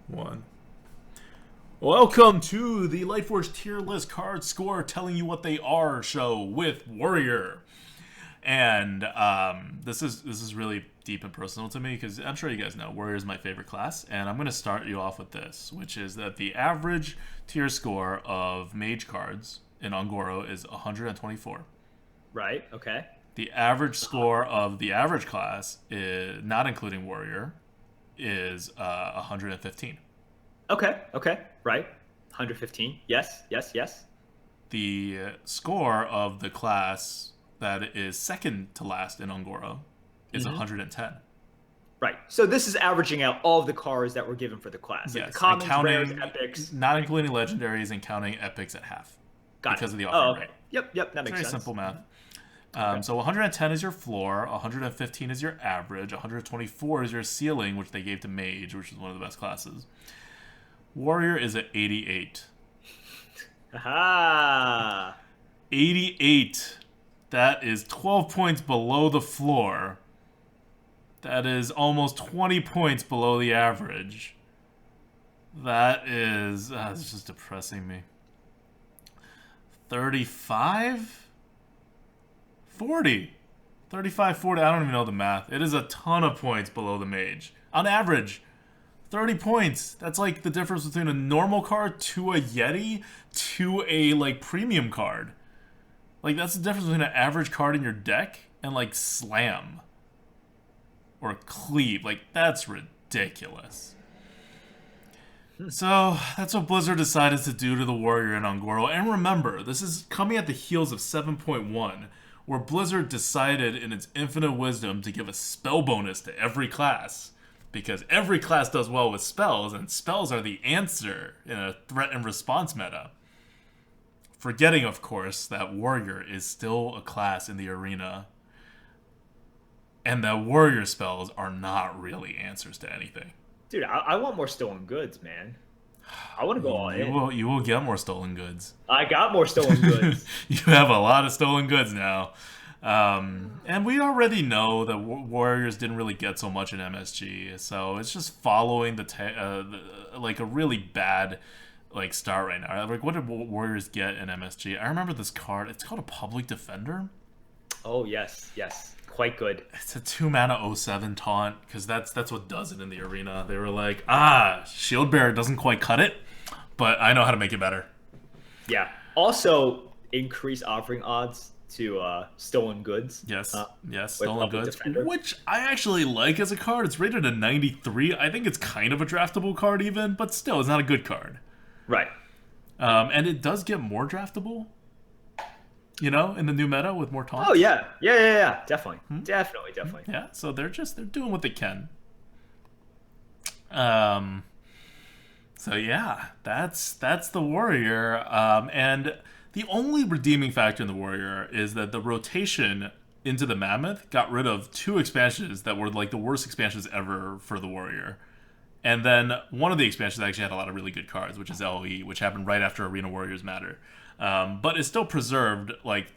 One. Welcome to the Lightforge tier list card score telling you what they are show with Warrior. And this is really deep and personal to me because I'm sure you guys know Warrior is my favorite class, and I'm going to start you off with this, which is that the average tier score of mage cards in Ungoro is 124. Right, okay. The average score of the average class, not including Warrior, is 115. Okay, right. 115. Yes. The score of the class that is second to last in Ungoro is 110. Right. So this is averaging out all of the cards that were given for the class. Like Yes, the commons, and counting, rares, epics. not including legendaries and counting epics at half. Got because it. of the Oh, offering okay. rate. Yep, that makes Very sense. simple math. Okay. So 110 is your floor, 115 is your average, 124 is your ceiling, which they gave to Mage, which is one of the best classes. Warrior is at 88. Aha! 88. That is 12 points below the floor. That is almost 20 points below the average. That is... it's just depressing me. 35? 40. 35, 40. I don't even know the math. It is a ton of points below the mage. On average, 30 points. That's like the difference between a normal card to a Yeti to a like premium card. Like that's the difference between an average card in your deck and like Slam or Cleave. Like that's ridiculous. So that's what Blizzard decided to do to the Warrior in Ungoro. And remember, this is coming at the heels of 7.1, where Blizzard decided in its infinite wisdom to give a spell bonus to every class. Because every class does well with spells, and spells are the answer in a threat and response meta. Forgetting, of course, that Warrior is still a class in the arena, and that Warrior spells are not really answers to anything. Dude, I want more stolen goods, man. I want to go all in. You will get more stolen goods. I got more stolen goods. You have a lot of stolen goods now. And we already know that Warriors didn't really get so much in MSG, so it's just following like a really bad like start right now. Like, what did Warriors get in MSG? I remember this card. It's called a Public Defender. Oh yes, quite good. It's a 2-mana 07 taunt because that's what does it in the arena. They were like, Shield Bearer doesn't quite cut it, but I know how to make it better. Yeah. Also, increase offering odds to stolen goods. Yes, stolen goods, Defender. which I actually like as a card. It's rated a 93. I think it's kind of a draftable card even, but still, it's not a good card. Right. And it does get more draftable, you know, in the new meta with more taunts. Oh yeah. Definitely. Definitely. Yeah, so they're doing what they can. So yeah, that's the Warrior. And the only redeeming factor in the Warrior is that the rotation into the Mammoth got rid of 2 expansions that were like the worst expansions ever for the Warrior. And then one of the expansions actually had a lot of really good cards, which is LE, which happened right after Arena Warriors Matter. But it still preserved like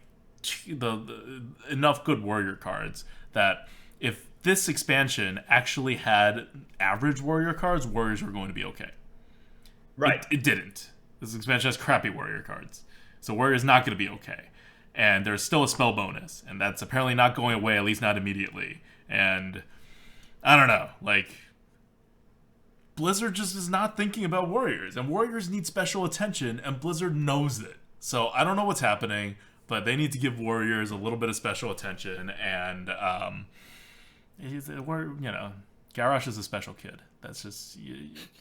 the enough good Warrior cards that if this expansion actually had average Warrior cards, Warriors were going to be okay. Right. It didn't. This expansion has crappy Warrior cards. So Warrior's not going to be okay. And there's still a spell bonus. And that's apparently not going away, at least not immediately. And I don't know. Like, Blizzard just is not thinking about Warriors. And Warriors need special attention, and Blizzard knows it. So I don't know what's happening, but they need to give Warriors a little bit of special attention. And, Garrosh is a special kid. That's just...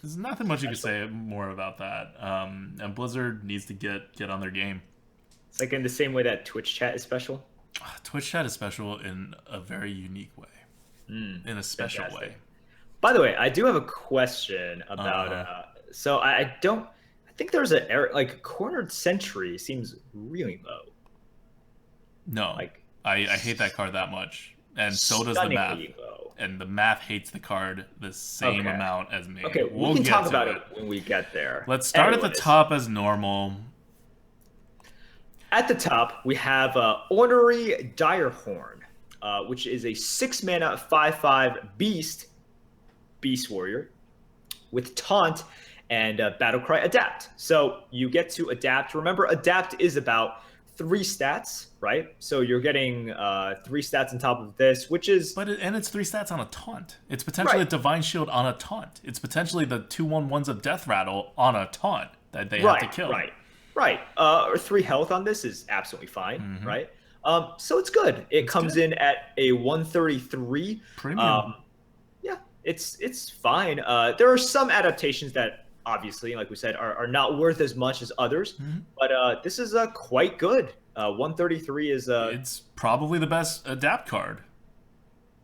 there's nothing much you can say more about that. And Blizzard needs to get on their game. It's like in the same way that Twitch chat is special. Twitch chat is special in a very unique way. In a special way. By the way, I do have a question about... so I think there's an error... Like, Cornered Sentry seems really low. No. Like, I hate that card that much. And so does the math. Low. And the math hates the card the same amount as me. Okay, we can talk about it when we get there. Let's start at the top as normal. At the top, we have Ornery Direhorn, which is a 6-mana 5/5 beast warrior. with Taunt and Battlecry Adapt. So you get to adapt. Remember, Adapt is about 3 stats, right? So you're getting 3 stats on top of this, which is And it's 3 stats on a taunt. It's potentially a right, divine shield on a taunt. It's potentially the 2/1/1s of death rattle on a taunt that they have to right, kill. right. Or 3 health on this is absolutely fine, right? So it's good. It It's comes good. in at a 133. Premium. Yeah, it's fine. There are some adaptations that obviously, like we said, are not worth as much as others, but this is quite good. 133 is It's probably the best adapt card.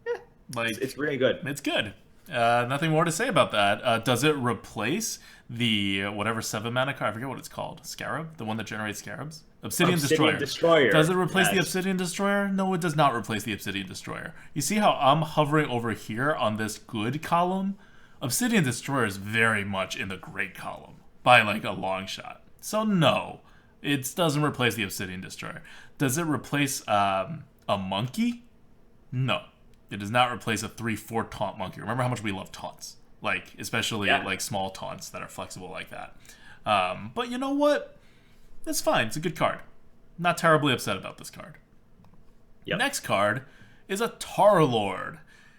yeah, Like, it's really good. it's good. Nothing more to say about that. Does it replace the whatever 7 mana card? I forget what it's called. Scarab? The one that generates scarabs? Obsidian Destroyer. Does it replace the Yes. Obsidian Destroyer? No, it does not replace the Obsidian Destroyer. You see how I'm hovering over here on this good column? Obsidian Destroyer is very much in the great column by like a long shot. So no, it doesn't replace the Obsidian Destroyer. Does it replace a monkey? No. It does not replace a 3/4 taunt monkey. Remember how much we love taunts. Like, especially Yeah. like small taunts that are flexible like that. But you know what? It's fine. It's a good card. Not terribly upset about this card. Yep. Next card is a Tar Lord.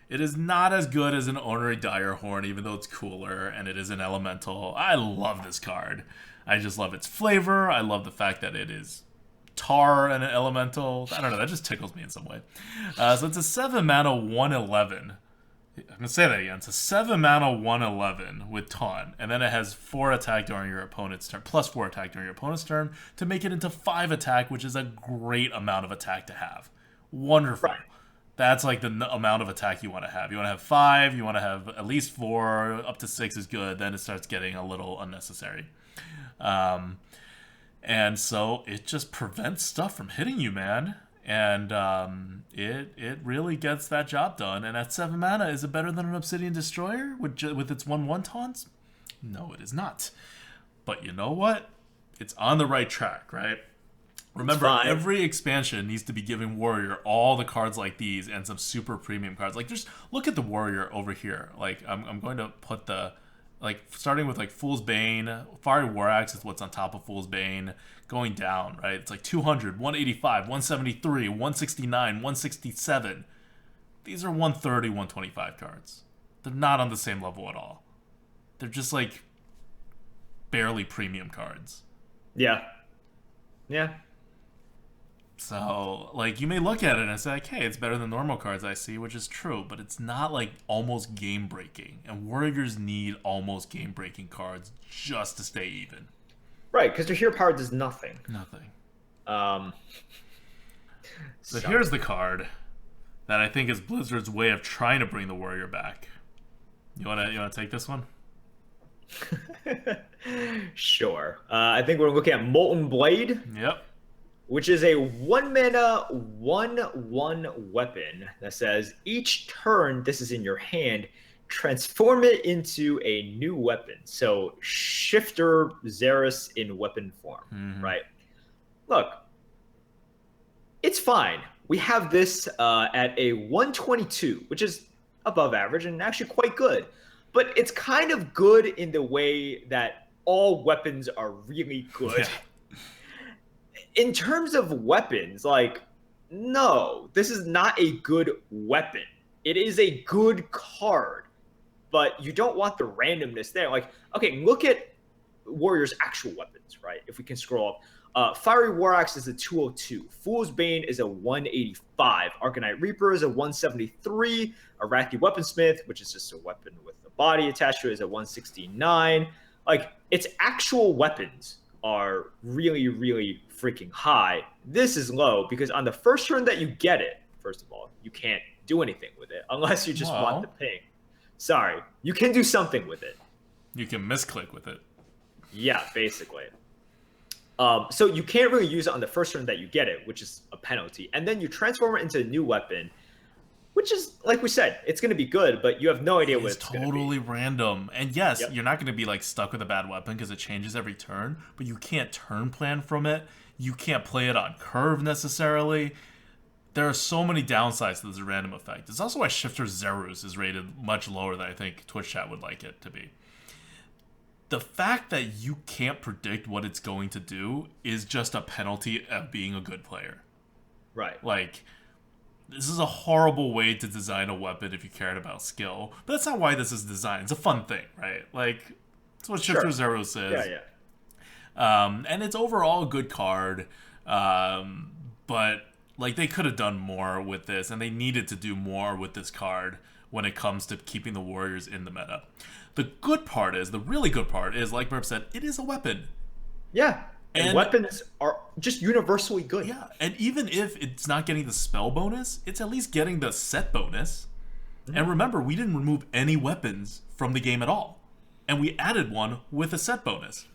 It is not as good as an Ornery Direhorn, even though it's cooler, and it is an elemental. I love this card. I just love its flavor. I love the fact that it is tar and an elemental. I don't know, that just tickles me in some way. So it's a 7 mana 1/11. I'm gonna say that again. It's a 7 mana 1/11 with taunt, and then it has 4 attack during your opponent's turn, plus 4 attack during your opponent's turn to make it into 5 attack, which is a great amount of attack to have. Wonderful. Right. That's like the amount of attack you want to have. You want to have 5. You want to have at least 4. Up to 6 is good. Then it starts getting a little unnecessary. And so it just prevents stuff from hitting you, man. And it really gets that job done. And at 7 mana, is it better than an Obsidian Destroyer with its 1/1 taunts? No, it is not. But you know what? It's on the right track, right? Remember, fine. every expansion needs to be giving Warrior all the cards like these and some super premium cards. Like, just look at the Warrior over here. Like, I'm going to put the... Like, starting with, like, Fool's Bane, Fiery War Axe is what's on top of Fool's Bane, going down, right? It's like 200, 185, 173, 169, 167. These are 130, 125 cards. They're not on the same level at all. They're just, like, barely premium cards. Yeah. Yeah. So, like, you may look at it and say, like, hey, it's better than normal cards I see, which is true, but it's not, like, almost game-breaking. And Warriors need almost game-breaking cards just to stay even. Right, because your hero power does nothing. Nothing. So So- here's the card that I think is Blizzard's way of trying to bring the Warrior back. You wanna take this one? Sure. I think we're looking at Molten Blade, Yep. which is a 1 mana 1/1 weapon that says each turn this is in your hand, transform it into a new weapon. So Shifter Xeris in weapon form, right? Look, it's fine. We have this at a 122, which is above average and actually quite good. But it's kind of good in the way that all weapons are really good. Yeah. In terms of weapons, like, no, this is not a good weapon. It is a good card, but you don't want the randomness there. Like, okay, look at Warrior's actual weapons, right? If we can scroll up. Fiery War Axe is a 202. Fool's Bane is a 185. Arcanite Reaper is a 173. Arathi Weaponsmith, which is just a weapon with a body attached to it, is a 169. Like, its actual weapons are really, really freaking high. This is low because on the first turn that you get it, first of all, you can't do anything with it unless you just want the ping. Sorry, you can do something with it. You can misclick with it. Yeah, basically. So you can't really use it on the first turn that you get it, which is a penalty. And then you transform it into a new weapon, which is, like we said, it's going to be good, but you have no idea what it's going to be. Totally random. And yes, you're not going to be like stuck with a bad weapon because it changes every turn, but you can't turn plan from it. You can't play it on curve necessarily. There are so many downsides to this random effect. It's also why Shifter Xerus is rated much lower than I think Twitch chat would like it to be. the fact that you can't predict what it's going to do is just a penalty of being a good player. Right. Like, this is a horrible way to design a weapon if you cared about skill. But that's not why this is designed. It's a fun thing, right? Like, that's what Shifter Zero says. Yeah. And it's overall a good card. But, like, they could have done more with this, and they needed to do more with this card when it comes to keeping the Warriors in the meta. The really good part is, like Merv said, it is a weapon. Yeah. And weapons are just universally good. Yeah, and even if it's not getting the spell bonus, it's at least getting the set bonus. Mm-hmm. And remember, we didn't remove any weapons from the game at all. And we added one with a set bonus.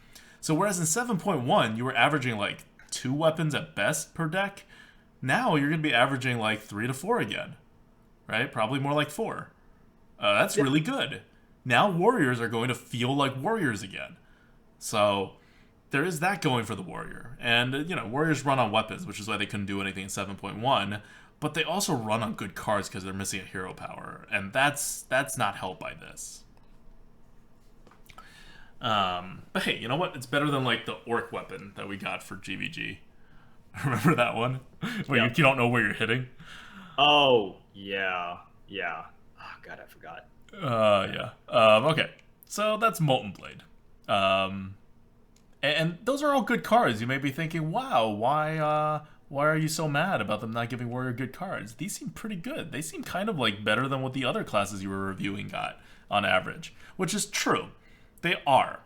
So whereas in 7.1, you were averaging like 2 weapons at best per deck, now you're going to be averaging like 3 to 4 again. Right? Probably more like 4. That's really good. Now Warriors are going to feel like Warriors again. So there is that going for the Warrior. And, Warriors run on weapons, which is why they couldn't do anything in 7.1. But they also run on good cards because they're missing a hero power. And that's not helped by this. But hey, you know what? It's better than, like, the Orc weapon that we got for GVG. Remember that one? Where you don't know where you're hitting? Oh, yeah. Oh, God, I forgot. Yeah. Okay. So that's Molten Blade. And those are all good cards. You may be thinking, wow, why are you so mad about them not giving Warrior good cards? These seem pretty good. They seem kind of like better than what the other classes you were reviewing got on average, which is true. They are.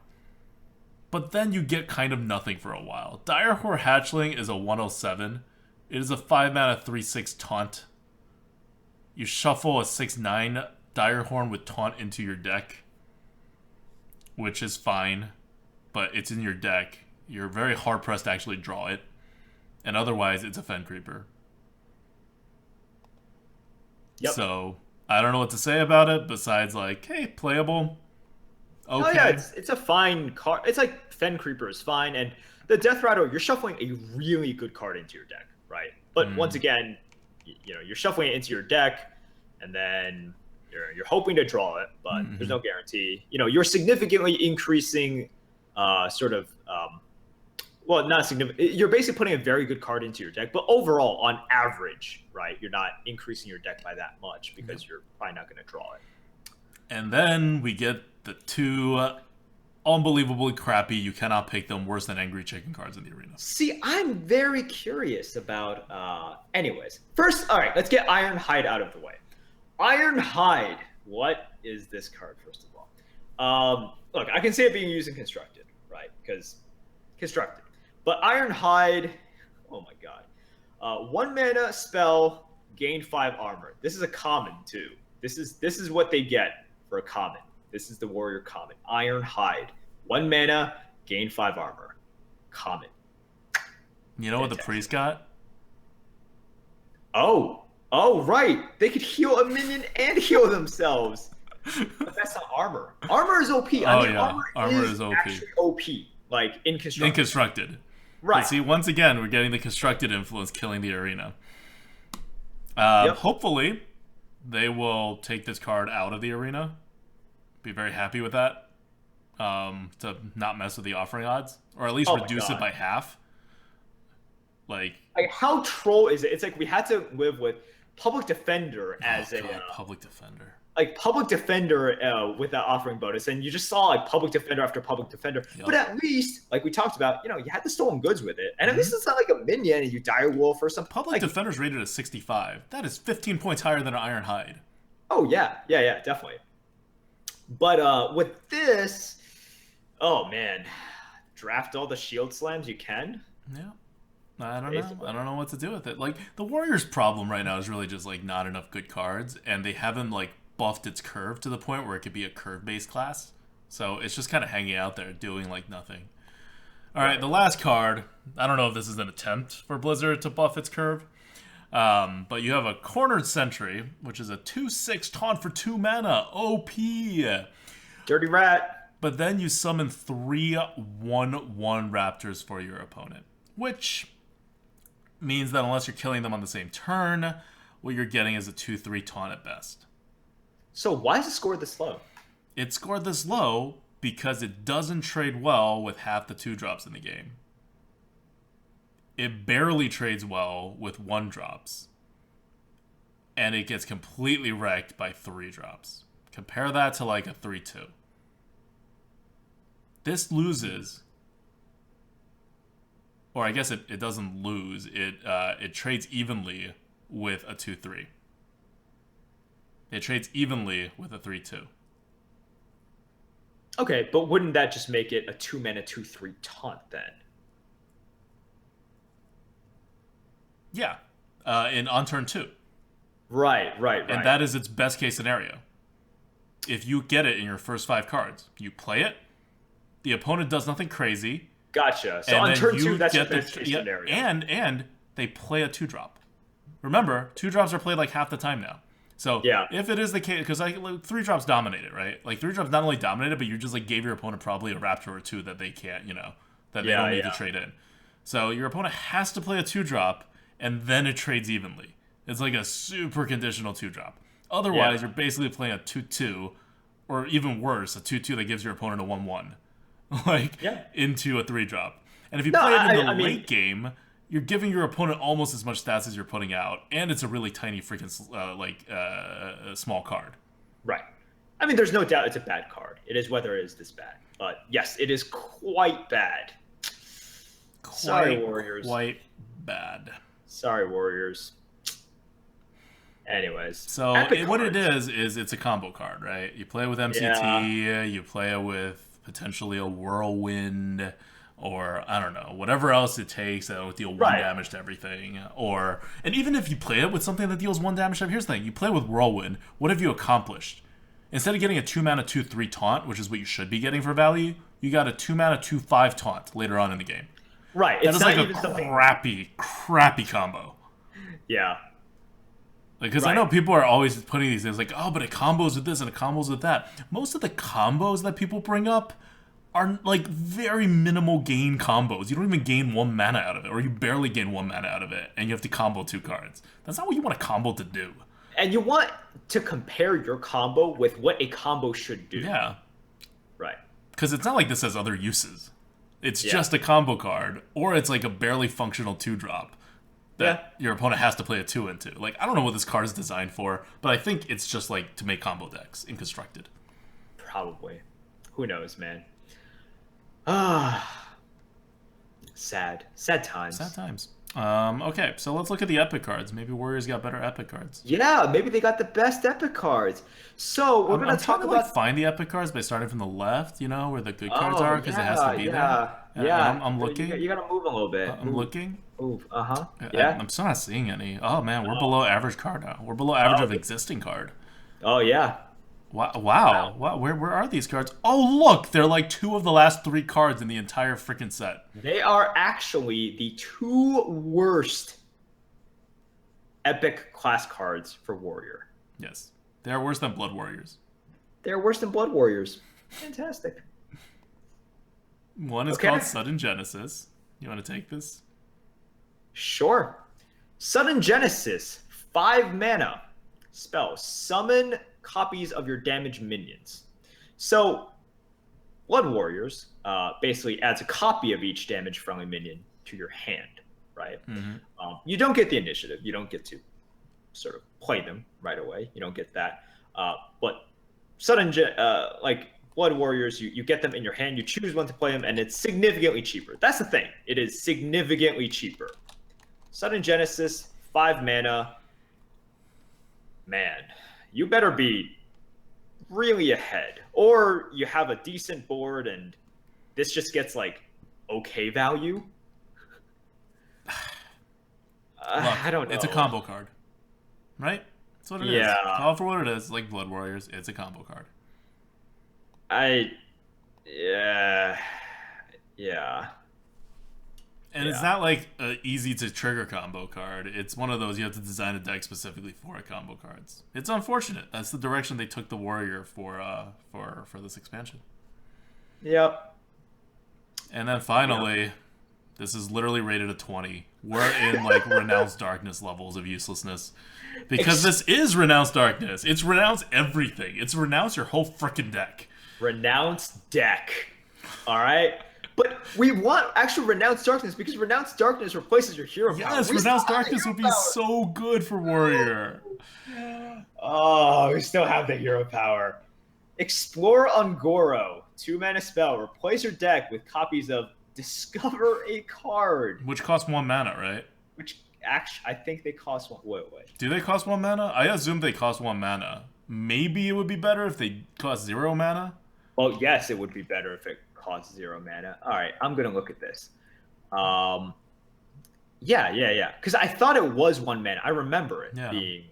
But then you get kind of nothing for a while. Direhor Hatchling is a 107. It is a 5-mana 3/6 taunt. You shuffle a 6/9 Direhorn with taunt into your deck, which is fine, but it's in your deck. You're very hard-pressed to actually draw it. And otherwise, it's a Fen Creeper. Yep. So, I don't know what to say about it, besides like, hey, playable. Okay. Oh yeah, it's a fine card. It's like Fen Creeper is fine, and the Death Rattle, you're shuffling a really good card into your deck, right? But once again, you're shuffling it into your deck, and then you're hoping to draw it, but there's no guarantee. You're significantly increasing, not significant. You're basically putting a very good card into your deck, but overall, on average, right, you're not increasing your deck by that much because you're probably not going to draw it. And then we get the 2 unbelievably crappy, you cannot pick them, worse than Angry Chicken cards in the arena. See, I'm very curious about... anyways, first, all right, let's get Ironhide out of the way. Ironhide, what is this card, first of all? Look, I can say it being used in Constructed, right? Because Constructed. But Ironhide, oh my god. 1 mana spell, gain 5 armor. This is a common, too. This is what they get for a common. This is the Warrior common. Ironhide. 1 mana, gain 5 armor. Common. You know what the priest got? Oh, right. They could heal a minion and heal themselves. But that's not armor. Armor is OP. Armor is OP. Actually OP. Like in Constructed. In Constructed. Right. But see, once again, we're getting the Constructed influence killing the arena. Hopefully, they will take this card out of the arena. Be very happy with that. To not mess with the offering odds. Or at least reduce it by half. Like how troll is it? It's like we had to live with Public Defender as Public Defender. Like Public Defender with that offering bonus, and you just saw like Public Defender after Public Defender. Yep. But at least, like we talked about, you had the stolen goods with it, and at least it's not like a minion and you dire wolf or something. Public Defender's rated at 65. That is 15 points higher than an Ironhide. Oh yeah, definitely. But with this, oh man, draft all the shield slams you can. Yeah. I don't know. I don't know what to do with it. Like, the Warriors' problem right now is really just, like, not enough good cards, and they haven't, like, buffed its curve to the point where it could be a curve-based class. So it's just kind of hanging out there, doing, like, nothing. Alright, the last card. I don't know if this is an attempt for Blizzard to buff its curve. But you have a Cornered Sentry, which is a 2/6 taunt for 2 mana. OP! Dirty Rat. But then you summon 3 1/1 Raptors for your opponent, which means that unless you're killing them on the same turn, what you're getting is a 2/3 taunt at best. So why is it scored this low? It scored this low because it doesn't trade well with half the 2-drops in the game. It barely trades well with 1-drops. And it gets completely wrecked by 3-drops. Compare that to like a 3-2. This loses, or I guess it doesn't lose. It trades evenly with a 2-3. It trades evenly with a 3-2. Okay, but wouldn't that just make it a 2-mana 2-3 taunt then? Yeah, on turn 2. Right. And that is its best case scenario. If you get it in your first 5 cards, you play it. The opponent does nothing crazy. Gotcha. So on turn 2, that's your best case scenario. And they play a 2-drop. Remember, 2-drops are played like half the time now. So if it is the case, because like 3-drops dominate it, right? Like 3-drops not only dominate it, but you just like gave your opponent probably a Raptor or 2 that they can't, that they don't need to trade in. So your opponent has to play a 2-drop, and then it trades evenly. It's like a super conditional 2-drop. Otherwise, you're basically playing a 2-2, or even worse, a 2-2 that gives your opponent a 1-1. Into a 3-drop. And if you play it in the late game, you're giving your opponent almost as much stats as you're putting out, and it's a really tiny freaking small card. Right. I mean, there's no doubt it's a bad card. It is whether it is this bad. But yes, it is quite bad. Sorry, Warriors. Quite bad. Sorry, Warriors. Anyways. So what it is it's a combo card, right? You play with MCT, you play it with potentially a Whirlwind, or I don't know, whatever else it takes that will deal 1 damage to everything. And even if you play it with something that deals 1 damage to everything, here's the thing, you play with Whirlwind, what have you accomplished? Instead of getting a 2-mana 2-3 taunt, which is what you should be getting for value, you got a 2-mana 2-5 taunt later on in the game. Right. That is like a crappy combo. Yeah. Because I know people are always putting these things like, oh, but it combos with this and it combos with that. Most of the combos that people bring up are like very minimal gain combos. You don't even gain 1 mana out of it, or you barely gain 1 mana out of it, and you have to combo 2 cards. That's not what you want a combo to do. And you want to compare your combo with what a combo should do. Yeah. Right. Because it's not like this has other uses. It's just a combo card, or it's like a barely functional 2-drop. That your opponent has to play a 2 into. Like, I don't know what this card is designed for, but I think it's just like to make combo decks in Constructed. Probably. Who knows, man? Sad times. Sad times. Okay, so let's look at the epic cards. Maybe Warriors got better epic cards. Yeah, maybe they got the best epic cards. So we're gonna talk about like find the epic cards by starting from the left. Where the good cards are, because it has to be there. Yeah, I'm looking. You gotta move a little bit. I'm looking. Move. Yeah. I'm still not seeing any. Oh man, we're below average card now. We're below average of existing card. Oh yeah. Wow. Where are these cards? Oh look, they're like 2 of the last 3 cards in the entire freaking set. They are actually the 2 worst epic class cards for Warrior. Yes, they are worse than Blood Warriors. They're worse than Blood Warriors. Fantastic. One is called Sudden Genesis. You want to take this? Sure. Sudden Genesis, 5 mana. Spell. Summon copies of your damaged minions. So, Blood Warriors basically adds a copy of each damage-friendly minion to your hand, right? Mm-hmm. You don't get the initiative. You don't get to sort of play them right away. You don't get that. But like Blood Warriors, you get them in your hand, you choose when to play them, and it's significantly cheaper. That's the thing. It is significantly cheaper. Sudden Genesis, 5 mana. Man, you better be really ahead. Or you have a decent board and this just gets like okay value. Look, I don't know. It's a combo card. Right? That's what it is. Call it for what it is. Like Blood Warriors, it's a combo card. Yeah. And it's not like an easy to trigger combo card. It's one of those you have to design a deck specifically for combo cards. It's unfortunate. That's the direction they took the Warrior for this expansion. Yep. And then finally, this is literally rated a 20. We're in like Renounced Darkness levels of uselessness. Because this is Renounced Darkness. It's Renounce everything. It's Renounce your whole freaking deck. Renounced deck. All right. But we want actual Renounced Darkness because Renounced Darkness replaces your hero power. Yes, We still Renounced have the Darkness hero would be power. so good for Warrior. Oh, we still have the hero power. Explore Ungoro. 2-mana spell. Replace your deck with copies of Discover a Card. Which costs 1 mana, right? Which actually, I think they cost one. Wait. Do they cost 1 mana? I assume they cost 1 mana. Maybe it would be better if they cost 0 mana. Well, yes, it would be better if it cost 0 mana. All right, I'm gonna look at this. Yeah. Because I thought it was 1 mana. I remember it being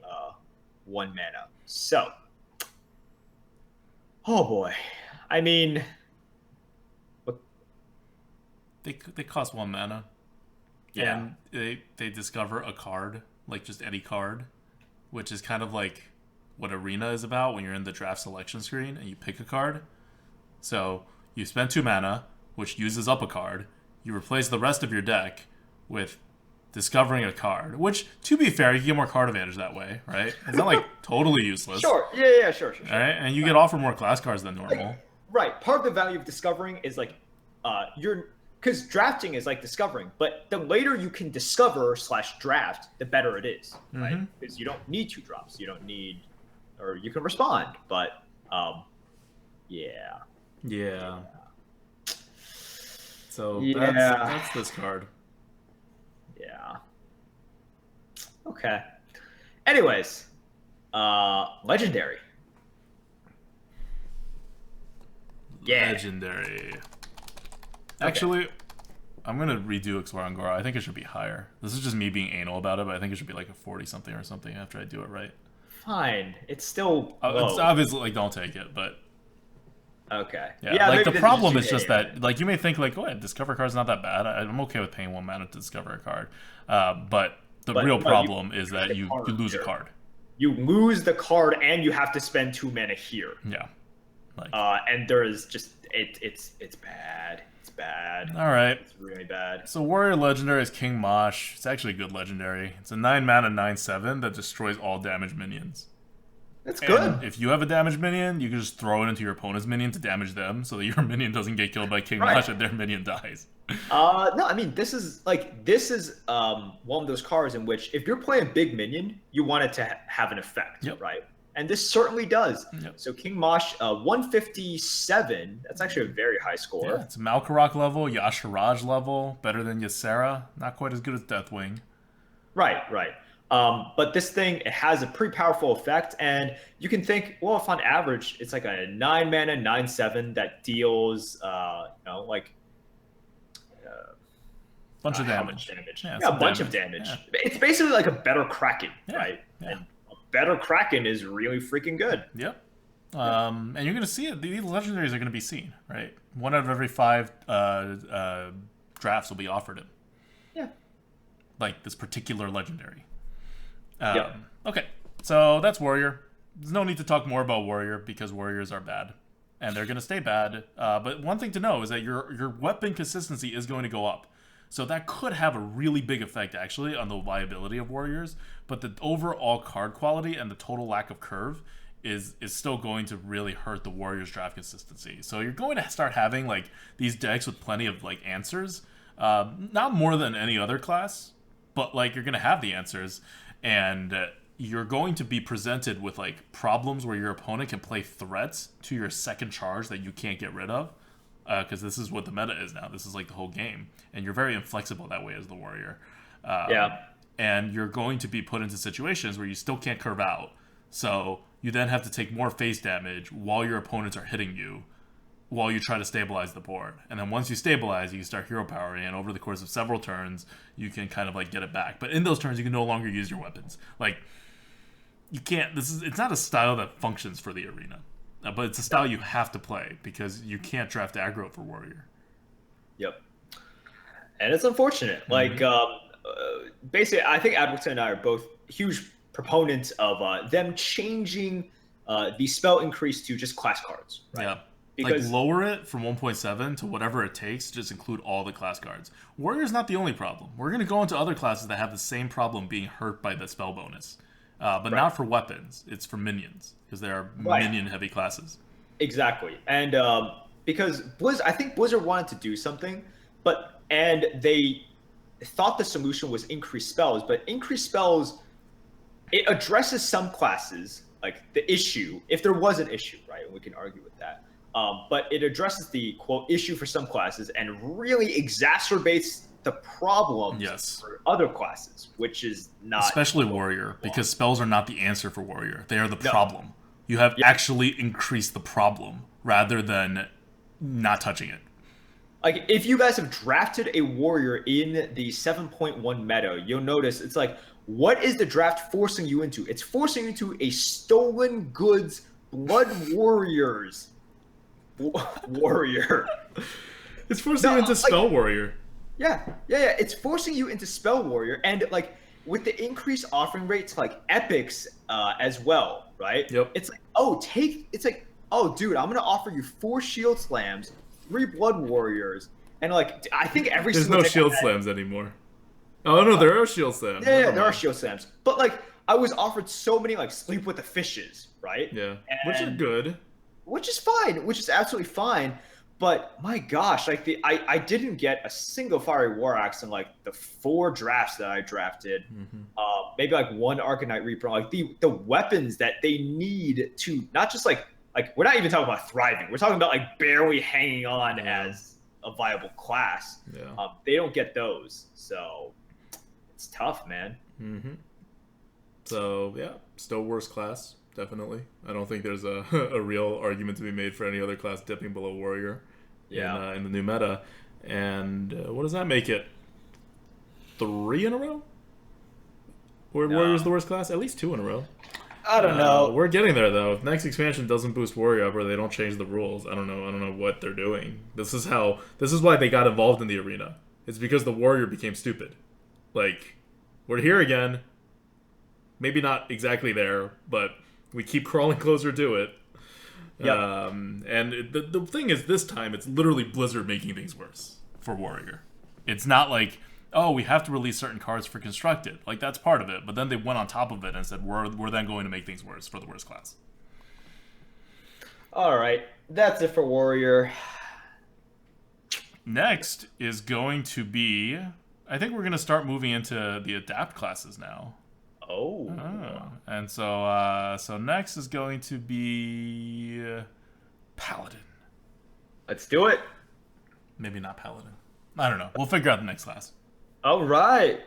1 mana. So, oh boy, I mean, They cost 1 mana. yeah, And they discover a card, like just any card, which is kind of like what Arena is about when you're in the draft selection screen and you pick a card. So you spend 2 mana, which uses up a card. You replace the rest of your deck with discovering a card, which, to be fair, you get more card advantage that way, right? It's not like totally useless. sure, yeah, sure. All right, and you get offered more class cards than normal. Right. Part of the value of discovering is like, because drafting is like discovering, but the later you can discover / draft, the better it is, right? Because you don't need 2 drops, you don't need, or you can respond, but yeah. So Yeah. that's this card. Yeah. Okay. Anyways, legendary. Yeah. Legendary. Actually, I'm gonna redo Explore Ungoro. I think it should be higher. This is just me being anal about it, but I think it should be like a 40 something or something after I do it right. Fine. It's still low. It's obviously like don't take it, but Okay. yeah, like the maybe problem this is just that like you may think like, oh, yeah, discover card's not that bad. I'm okay with paying 1 mana to discover a card, but the real problem is that you lose a card. You lose the card and you have to spend 2 mana here. Yeah. Like, and there is just it's bad. It's bad. all right. It's really bad. So Warrior Legendary is King Mosh. It's actually a good legendary. It's a 9 mana 9/7 that destroys all damaged minions. That's good. And if you have a damaged minion, you can just throw it into your opponent's minion to damage them, so that your minion doesn't get killed by King Mosh and their minion dies. No, I mean this is one of those cards in which if you're playing big minion, you want it to have an effect, right? And this certainly does. Yep. So King Mosh, 157. That's actually a very high score. Yeah, it's Malkarok level, Yashiraj level, better than Ysera. Not quite as good as Deathwing. Right. But this thing, it has a pretty powerful effect, and you can think, well, if on average it's like a 9 mana 9/7 that deals, like bunch of damage. Yeah, a bunch of damage. Yeah. It's basically like a better Kraken, right? Yeah. And a better Kraken is really freaking good. Yep. And you're gonna see it. These legendaries are gonna be seen, right? 1 out of every 5 drafts will be offered it. Yeah. Like this particular legendary. Okay, so that's Warrior. There's no need to talk more about Warrior because Warriors are bad, and they're going to stay bad. But one thing to know is that your weapon consistency is going to go up, so that could have a really big effect actually on the viability of Warriors. But the overall card quality and the total lack of curve is still going to really hurt the Warriors draft consistency. So you're going to start having like these decks with plenty of like answers, not more than any other class, but like you're going to have the answers. And you're going to be presented with like problems where your opponent can play threats to your second charge that you can't get rid of, because this is what the meta is now. This is like the whole game, and you're very inflexible that way as the Warrior. And you're going to be put into situations where you still can't curve out, so you then have to take more face damage while your opponents are hitting you, while you try to stabilize the board. And then once you stabilize, you can start hero powering, and over the course of several turns, you can kind of like get it back. But in those turns, you can no longer use your weapons. Like, you can't, it's not a style that functions for the Arena, but it's a style you have to play because you can't draft aggro for Warrior. Yep. And it's unfortunate. Like, basically, I think Adwicton and I are both huge proponents of them changing the spell increase to just class cards, right? Yeah. Because, like lower it from 1.7 to whatever it takes to just include all the class cards. Warrior's not the only problem. We're going to go into other classes that have the same problem being hurt by the spell bonus. But not for weapons. It's for minions, because they are minion-heavy classes. Exactly. And because I think Blizzard wanted to do something, and they thought the solution was increased spells, but increased spells, it addresses some classes, like the issue, if there was an issue, right? And we can argue with that. But it addresses the quote issue for some classes and really exacerbates the problems Yes. for other classes, which is not Especially warrior, because spells are not the answer for warrior. They are the No. problem. You have Yeah. actually increased the problem rather than not touching it. Like, if you guys have drafted a warrior in the 7.1 meta, you'll notice it's like, what is the draft forcing you into? It's forcing you into a stolen goods blood warriors warrior. It's forcing you into spell warrior. Yeah. It's forcing you into spell warrior, and like with the increased offering rates, like epics as well, right? Yep. It's like, oh, dude, I'm gonna offer you 4 shield slams, 3 blood warriors, and like I think every There's single no shield slams anymore. Oh no, there are shield slams. Yeah, there are shield slams, but like I was offered so many like sleep with the fishes, right? Yeah, which are good. Which is fine, which is absolutely fine. But my gosh, like I didn't get a single fiery war axe in like the 4 drafts that I drafted. Maybe like 1 Arcanite Reaper. Like the weapons that they need to not just like we're not even talking about thriving. We're talking about like barely hanging on as a viable class. Yeah. They don't get those, so it's tough, man. So yeah, still worst class, definitely. I don't think there's a a real argument to be made for any other class dipping below warrior. In the new meta. And what does that make it? 3 in a row? Where warrior's the worst class? At least 2 in a row. I don't know. We're getting there though. If next expansion doesn't boost warrior up or they don't change the rules, I don't know what they're doing. This is why they got involved in the arena. It's because the warrior became stupid. Like, we're here again. Maybe not exactly there, but we keep crawling closer to it. Yep. And the thing is, this time it's literally Blizzard making things worse for warrior. It's not like, oh, we have to release certain cards for constructed. Like, that's part of it. But then they went on top of it and said, we're then going to make things worse for the worst class. All right, that's it for warrior. Next is going to be, I think we're going to start moving into the adapt classes now. Oh. And so next is going to be Paladin. Let's do it. Maybe not Paladin. I don't know. We'll figure out the next class. All right.